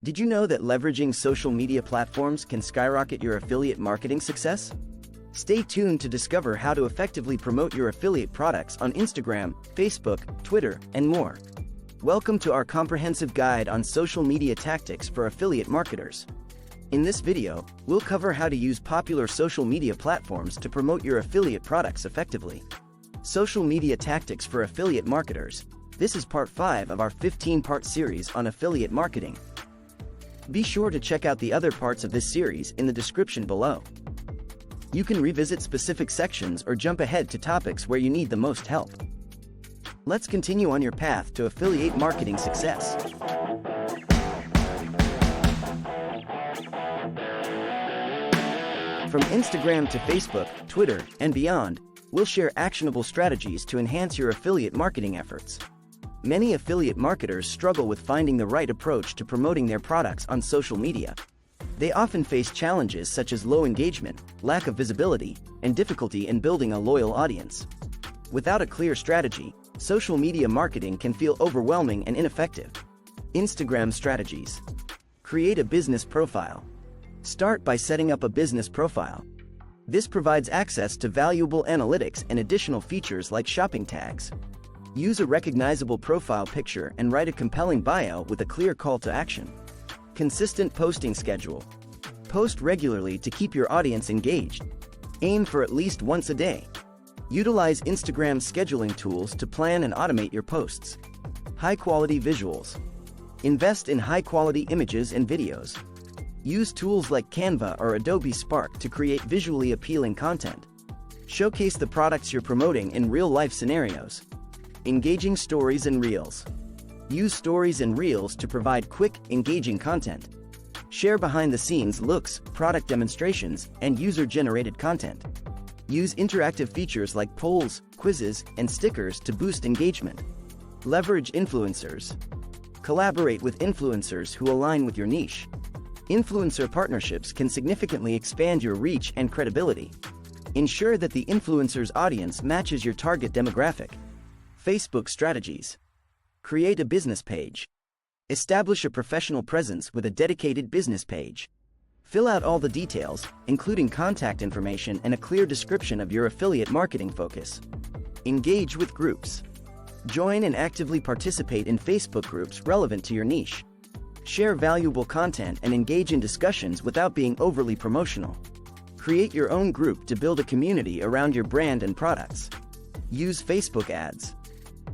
Did you know that leveraging social media platforms can skyrocket your affiliate marketing success? Stay tuned to discover how to effectively promote your affiliate products on Instagram, Facebook, Twitter, and more. Welcome to our comprehensive guide on social media tactics for affiliate marketers. In this video, we'll cover how to use popular social media platforms to promote your affiliate products effectively. Social media tactics for affiliate marketers. This is part 5 of our 15-part series on affiliate marketing. Be sure to check out the other parts of this series in the description below. You can revisit specific sections or jump ahead to topics where you need the most help. Let's continue on your path to affiliate marketing success. From Instagram to Facebook, Twitter, and beyond, we'll share actionable strategies to enhance your affiliate marketing efforts. Many affiliate marketers struggle with finding the right approach to promoting their products on social media. They often face challenges such as low engagement, lack of visibility, and difficulty in building a loyal audience. Without a clear strategy, social media marketing can feel overwhelming and ineffective. Instagram strategies. Create a business profile. Start by setting up a business profile. This provides access to valuable analytics and additional features like shopping tags. Use a recognizable profile picture and write a compelling bio with a clear call to action. Consistent posting schedule. Post regularly to keep your audience engaged. Aim for at least once a day. Utilize Instagram scheduling tools to plan and automate your posts. High-quality visuals. Invest in high-quality images and videos. Use tools like Canva or Adobe Spark to create visually appealing content. Showcase the products you're promoting in real-life scenarios. Engaging stories and reels. Use stories and reels to provide quick, engaging content. Share behind-the-scenes looks, product demonstrations, and user-generated content. Use interactive features like polls, quizzes, and stickers to boost engagement. Leverage influencers. Collaborate with influencers who align with your niche. Influencer partnerships can significantly expand your reach and credibility. Ensure that the influencer's audience matches your target demographic. Facebook strategies. Create a business page. Establish a professional presence with a dedicated business page. Fill out all the details, including contact information and a clear description of your affiliate marketing focus. Engage with groups. Join and actively participate in Facebook groups relevant to your niche. Share valuable content and engage in discussions without being overly promotional. Create your own group to build a community around your brand and products. Use Facebook ads.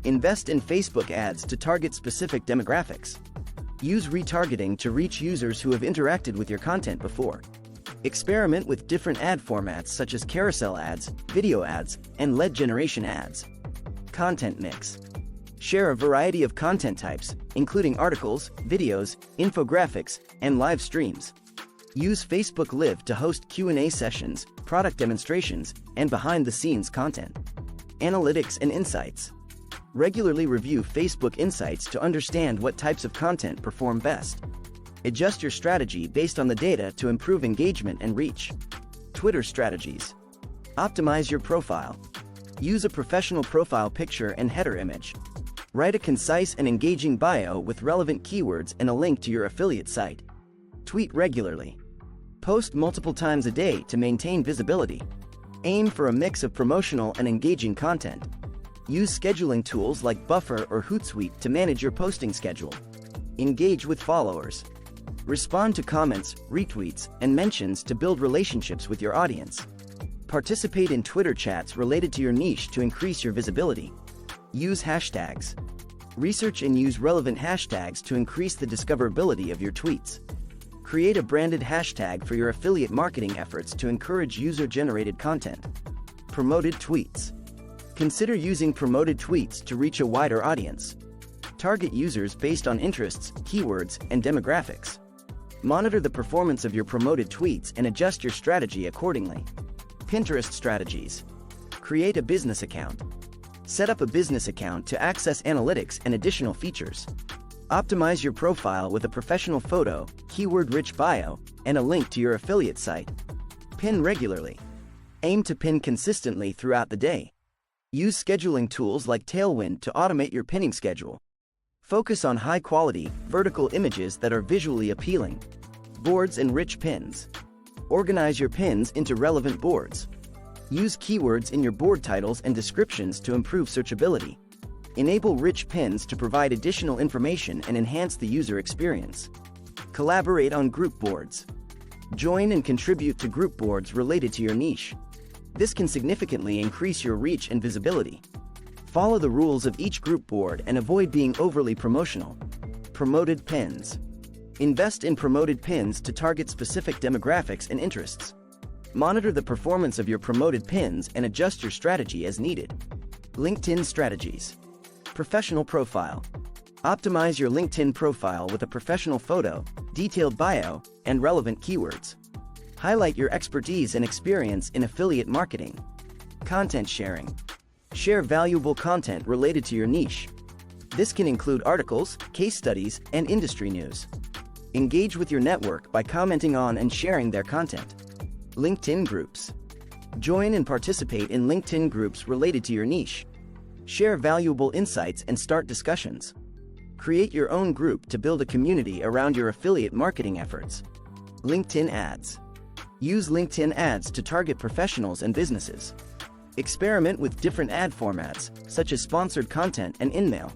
Invest in Facebook ads to target specific demographics. Use retargeting to reach users who have interacted with your content before. Experiment with different ad formats such as carousel ads, video ads, and lead generation ads. Content mix. Share a variety of content types, including articles, videos, infographics, and live streams. Use Facebook Live to host Q&A sessions, product demonstrations, and behind-the-scenes content. Analytics and insights. Regularly review Facebook Insights to understand what types of content perform best. Adjust your strategy based on the data to improve engagement and reach. Twitter strategies. Optimize your profile. Use a professional profile picture and header image. Write a concise and engaging bio with relevant keywords and a link to your affiliate site. Tweet regularly. Post multiple times a day to maintain visibility. Aim for a mix of promotional and engaging content. Use scheduling tools like Buffer or Hootsuite to manage your posting schedule. Engage with followers. Respond to comments, retweets, and mentions to build relationships with your audience. Participate in Twitter chats related to your niche to increase your visibility. Use hashtags. Research and use relevant hashtags to increase the discoverability of your tweets. Create a branded hashtag for your affiliate marketing efforts to encourage user-generated content. Promoted tweets. Consider using promoted tweets to reach a wider audience. Target users based on interests, keywords, and demographics. Monitor the performance of your promoted tweets and adjust your strategy accordingly. Pinterest strategies. Create a business account. Set up a business account to access analytics and additional features. Optimize your profile with a professional photo, keyword-rich bio, and a link to your affiliate site. Pin regularly. Aim to pin consistently throughout the day. Use scheduling tools like Tailwind to automate your pinning schedule. Focus on high-quality, vertical images that are visually appealing. Boards and rich pins. Organize your pins into relevant boards. Use keywords in your board titles and descriptions to improve searchability. Enable rich pins to provide additional information and enhance the user experience. Collaborate on group boards. Join and contribute to group boards related to your niche. This can significantly increase your reach and visibility. Follow the rules of each group board and avoid being overly promotional. Promoted pins. Invest in promoted pins to target specific demographics and interests. Monitor the performance of your promoted pins and adjust your strategy as needed. LinkedIn strategies. Professional profile. Optimize your LinkedIn profile with a professional photo, detailed bio, and relevant keywords. Highlight your expertise and experience in affiliate marketing. Content sharing. Share valuable content related to your niche. This can include articles, case studies, and industry news. Engage with your network by commenting on and sharing their content. LinkedIn groups. Join and participate in LinkedIn groups related to your niche. Share valuable insights and start discussions. Create your own group to build a community around your affiliate marketing efforts. LinkedIn ads. Use LinkedIn ads to target professionals and businesses. Experiment with different ad formats, such as sponsored content and in-mail.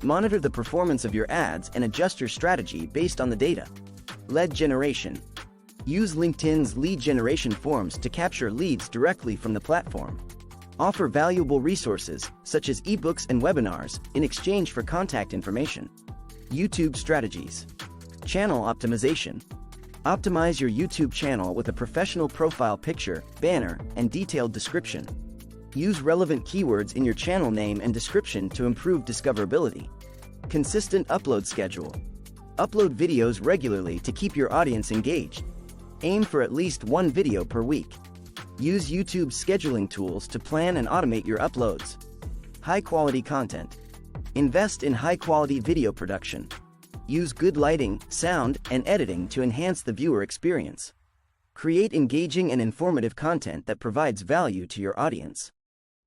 Monitor the performance of your ads and adjust your strategy based on the data. Lead generation. Use LinkedIn's lead generation forms to capture leads directly from the platform. Offer valuable resources, such as ebooks and webinars, in exchange for contact information. YouTube strategies. Channel optimization. Optimize your YouTube channel with a professional profile picture, banner, and detailed description. Use relevant keywords in your channel name and description to improve discoverability. Consistent upload schedule. Upload videos regularly to keep your audience engaged. Aim for at least one video per week. Use YouTube's scheduling tools to plan and automate your uploads. High-quality content. Invest in high-quality video production. Use good lighting, sound, and editing to enhance the viewer experience. Create engaging and informative content that provides value to your audience.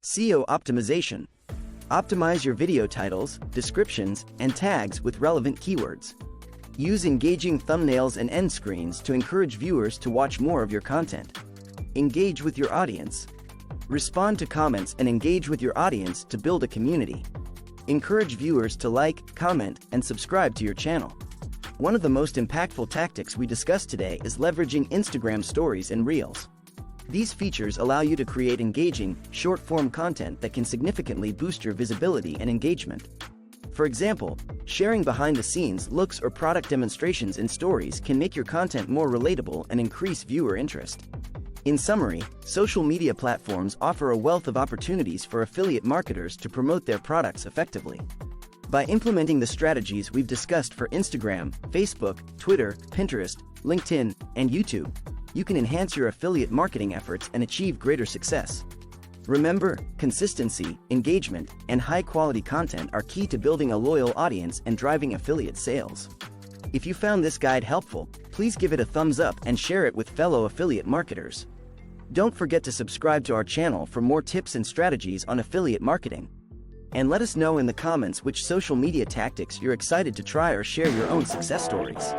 SEO optimization. Optimize your video titles, descriptions, and tags with relevant keywords. Use engaging thumbnails and end screens to encourage viewers to watch more of your content. Engage with your audience. Respond to comments and engage with your audience to build a community. Encourage viewers to like, comment, and subscribe to your channel. One of the most impactful tactics we discussed today is leveraging Instagram stories and reels. These features allow you to create engaging, short-form content that can significantly boost your visibility and engagement. For example, sharing behind-the-scenes looks or product demonstrations in stories can make your content more relatable and increase viewer interest. In summary, social media platforms offer a wealth of opportunities for affiliate marketers to promote their products effectively. By implementing the strategies we've discussed for Instagram, Facebook, Twitter, Pinterest, LinkedIn, and YouTube, you can enhance your affiliate marketing efforts and achieve greater success. Remember, consistency, engagement, and high-quality content are key to building a loyal audience and driving affiliate sales. If you found this guide helpful, please give it a thumbs up and share it with fellow affiliate marketers. Don't forget to subscribe to our channel for more tips and strategies on affiliate marketing. And let us know in the comments which social media tactics you're excited to try or share your own success stories.